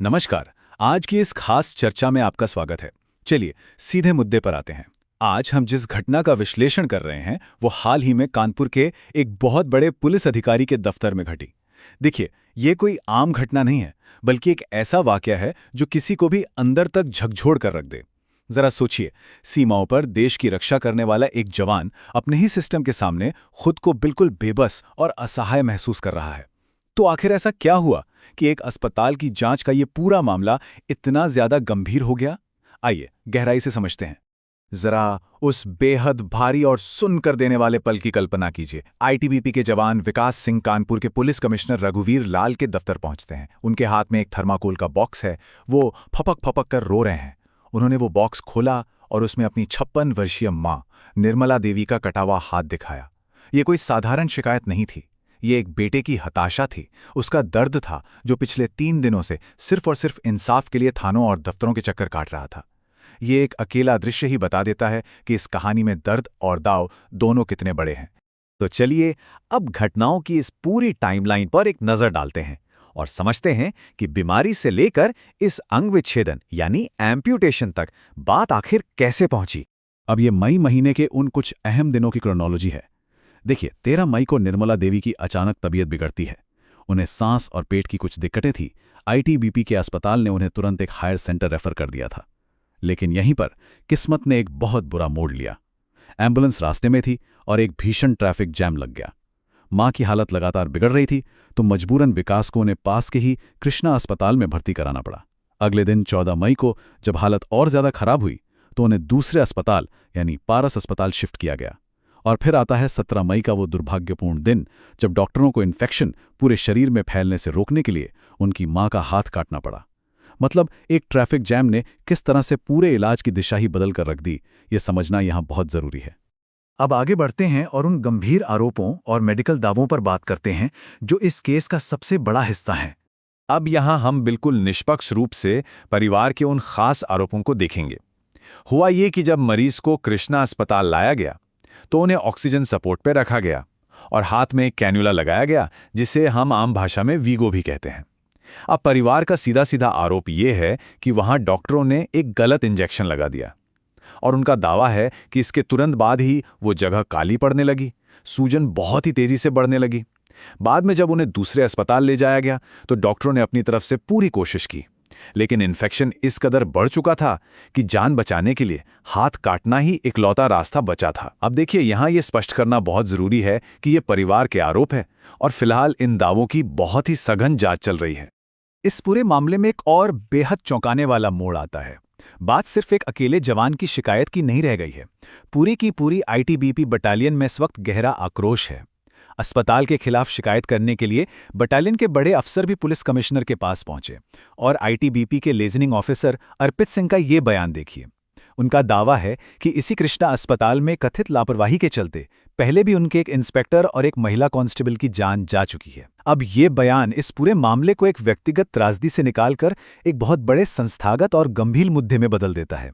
नमस्कार। आज की इस खास चर्चा में आपका स्वागत है। चलिए सीधे मुद्दे पर आते हैं। आज हम जिस घटना का विश्लेषण कर रहे हैं वो हाल ही में कानपुर के एक बहुत बड़े पुलिस अधिकारी के दफ्तर में घटी। देखिए, ये कोई आम घटना नहीं है, बल्कि एक ऐसा वाकया है जो किसी को भी अंदर तक झकझोर कर रख दे। जरा सोचिए, सीमाओं पर देश की रक्षा करने वाला एक जवान अपने ही सिस्टम के सामने खुद को बिल्कुल बेबस और असहाय महसूस कर रहा है। तो आखिर ऐसा क्या हुआ कि एक अस्पताल की जांच का ये पूरा मामला इतना ज्यादा गंभीर हो गया? आइए गहराई से समझते हैं। जरा उस बेहद भारी और सुन कर देने वाले पल की कल्पना कीजिए। आईटीबीपी के जवान विकास सिंह कानपुर के पुलिस कमिश्नर रघुवीर लाल के दफ्तर पहुंचते हैं। उनके हाथ में एक थर्माकोल का बॉक्स है। वो फपक फपक कर रो रहे हैं। उन्होंने वो बॉक्स खोला और उसमें अपनी 56 वर्षीय मां निर्मला देवी का कटा हुआ हाथ दिखाया। ये कोई साधारण शिकायत नहीं थी। ये एक बेटे की हताशा थी, उसका दर्द था जो पिछले 3 दिनों से सिर्फ और सिर्फ इंसाफ के लिए थानों और दफ्तरों के चक्कर काट रहा था। ये एक अकेला दृश्य ही बता देता है कि इस कहानी में दर्द और दाव दोनों कितने बड़े हैं। तो चलिए अब घटनाओं की इस पूरी टाइमलाइन पर एक नजर डालते हैं और समझते हैं कि बीमारी से लेकर इस अंग विच्छेदन यानी एम्प्यूटेशन तक बात आखिर कैसे पहुंची। अब ये मई महीने के उन कुछ अहम दिनों की क्रोनोलॉजी है। देखिए, 13 मई को निर्मला देवी की अचानक तबीयत बिगड़ती है। उन्हें सांस और पेट की कुछ दिक्कतें थी। आईटीबीपी के अस्पताल ने उन्हें तुरंत एक हायर सेंटर रेफर कर दिया था। लेकिन यहीं पर किस्मत ने एक बहुत बुरा मोड़ लिया। एम्बुलेंस रास्ते में थी और एक भीषण ट्रैफिक जैम लग गया। मां की हालत लगातार बिगड़ रही थी, तो मजबूरन विकास को उन्हें पास के ही कृष्णा अस्पताल में भर्ती कराना पड़ा। अगले दिन 14 मई को जब हालत और ज्यादा खराब हुई तो उन्हें दूसरे अस्पताल यानी पारस अस्पताल शिफ्ट किया गया। और फिर आता है 17 मई का वो दुर्भाग्यपूर्ण दिन जब डॉक्टरों को इन्फेक्शन पूरे शरीर में फैलने से रोकने के लिए उनकी मां का हाथ काटना पड़ा। मतलब एक ट्रैफिक जैम ने किस तरह से पूरे इलाज की दिशा ही बदल कर रख दी, ये समझना यहां बहुत जरूरी है। अब आगे बढ़ते हैं और उन गंभीर आरोपों और मेडिकल दावों पर बात करते हैं जो इस केस का सबसे बड़ा हिस्सा है। अब यहां हम बिल्कुल निष्पक्ष रूप से परिवार के उन खास आरोपों को देखेंगे। हुआ ये कि जब मरीज को कृष्णा अस्पताल लाया गया तो उन्हें ऑक्सीजन सपोर्ट पे रखा गया और हाथ में एक कैन्युला लगाया गया, जिसे हम आम भाषा में वीगो भी कहते हैं। अब परिवार का सीधा सीधा आरोप ये है कि वहां डॉक्टरों ने एक गलत इंजेक्शन लगा दिया और उनका दावा है कि इसके तुरंत बाद ही वो जगह काली पड़ने लगी, सूजन बहुत ही तेजी से बढ़ने लगी। बाद में जब उन्हें दूसरे अस्पताल ले जाया गया तो डॉक्टरों ने अपनी तरफ से पूरी कोशिश की, लेकिन इन्फेक्शन इस कदर बढ़ चुका था कि जान बचाने के लिए हाथ काटना ही इकलौता रास्ता बचा था। अब देखिए, यहां यह स्पष्ट करना बहुत जरूरी है कि यह परिवार के आरोप है और फिलहाल इन दावों की बहुत ही सघन जांच चल रही है। इस पूरे मामले में एक और बेहद चौंकाने वाला मोड़ आता है। बात सिर्फ एक अकेले जवान की शिकायत की नहीं रह गई है। पूरी की पूरी आईटीबीपी बटालियन में इस वक्त गहरा आक्रोश है। अस्पताल के खिलाफ शिकायत करने के लिए बटालियन के बड़े अफसर भी पुलिस कमिश्नर के पास पहुंचे और आईटीबीपी के लेजनिंग ऑफिसर अर्पित सिंह का ये बयान देखिए। उनका दावा है कि इसी कृष्णा अस्पताल में कथित लापरवाही के चलते पहले भी उनके एक इंस्पेक्टर और एक महिला कांस्टेबल की जान जा चुकी है। अब ये बयान इस पूरे मामले को एक व्यक्तिगत त्रासदी से निकालकर एक बहुत बड़े संस्थागत और गंभीर मुद्दे में बदल देता है।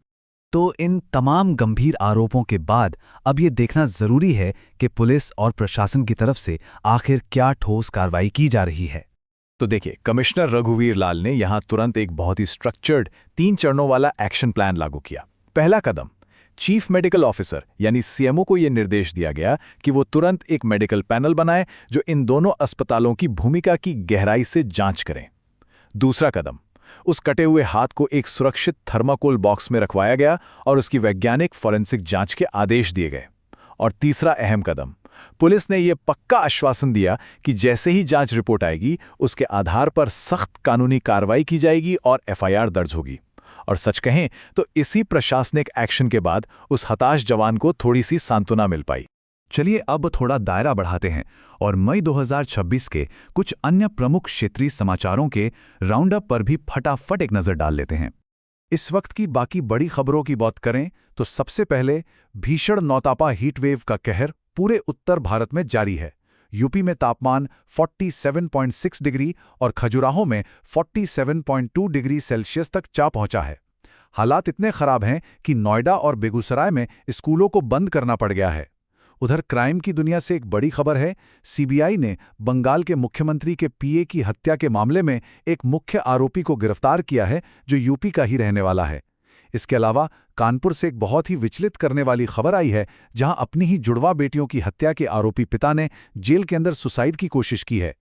तो इन तमाम गंभीर आरोपों के बाद अब ये देखना जरूरी है कि पुलिस और प्रशासन की तरफ से आखिर क्या ठोस कार्रवाई की जा रही है। तो देखिए, कमिश्नर रघुवीर लाल ने यहां तुरंत एक बहुत ही स्ट्रक्चर्ड 3 चरणों वाला एक्शन प्लान लागू किया। पहला कदम, चीफ मेडिकल ऑफिसर यानी सीएमओ को यह निर्देश दिया गया कि वो तुरंत एक मेडिकल पैनल बनाए जो इन दोनों अस्पतालों की भूमिका की गहराई से जांच करें। दूसरा कदम, उस कटे हुए हाथ को एक सुरक्षित थर्माकोल बॉक्स में रखवाया गया और उसकी वैज्ञानिक फॉरेंसिक जांच के आदेश दिए गए। और तीसरा अहम कदम, पुलिस ने यह पक्का आश्वासन दिया कि जैसे ही जांच रिपोर्ट आएगी उसके आधार पर सख्त कानूनी कार्रवाई की जाएगी और एफआईआर दर्ज होगी। और सच कहें तो इसी प्रशासनिक एक्शन के बाद उस हताश जवान को थोड़ी सी सांत्वना मिल पाई। चलिए अब थोड़ा दायरा बढ़ाते हैं और मई 2026 के कुछ अन्य प्रमुख क्षेत्रीय समाचारों के राउंडअप पर भी फटाफट एक नजर डाल लेते हैं। इस वक्त की बाकी बड़ी खबरों की बात करें तो सबसे पहले भीषण नौतापा हीटवेव का कहर पूरे उत्तर भारत में जारी है। यूपी में तापमान 47.6 डिग्री और खजुराहो में 47.2 डिग्री सेल्सियस तक जा पहुंचा है। हालात इतने खराब हैं कि नोएडा और बेगूसराय में स्कूलों को बंद करना पड़ गया है। उधर क्राइम की दुनिया से एक बड़ी खबर है। सीबीआई ने बंगाल के मुख्यमंत्री के पीए की हत्या के मामले में एक मुख्य आरोपी को गिरफ्तार किया है, जो यूपी का ही रहने वाला है। इसके अलावा कानपुर से एक बहुत ही विचलित करने वाली खबर आई है, जहां अपनी ही जुड़वा बेटियों की हत्या के आरोपी पिता ने जेल के अंदर सुसाइड की कोशिश की है।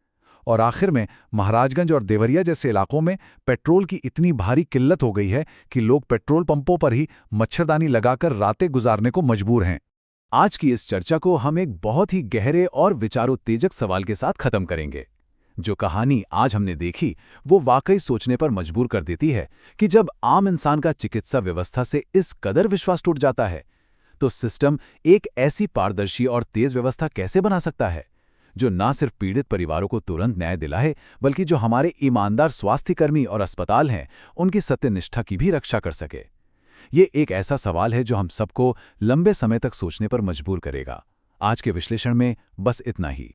और आखिर में महाराजगंज और देवरिया जैसे इलाकों में पेट्रोल की इतनी भारी किल्लत हो गई है कि लोग पेट्रोल पंपों पर ही मच्छरदानी लगाकर रातें गुजारने को मजबूर हैं। आज की इस चर्चा को हम एक बहुत ही गहरे और विचारोत्तेजक सवाल के साथ खत्म करेंगे। जो कहानी आज हमने देखी वो वाकई सोचने पर मजबूर कर देती है कि जब आम इंसान का चिकित्सा व्यवस्था से इस कदर विश्वास टूट जाता है, तो सिस्टम एक ऐसी पारदर्शी और तेज व्यवस्था कैसे बना सकता है जो न सिर्फ पीड़ित परिवारों को तुरंत न्याय दिलाए, बल्कि जो हमारे ईमानदार स्वास्थ्यकर्मी और अस्पताल हैं उनकी सत्यनिष्ठा की भी रक्षा कर सके। ये एक ऐसा सवाल है जो हम सबको लंबे समय तक सोचने पर मजबूर करेगा। आज के विश्लेषण में बस इतना ही।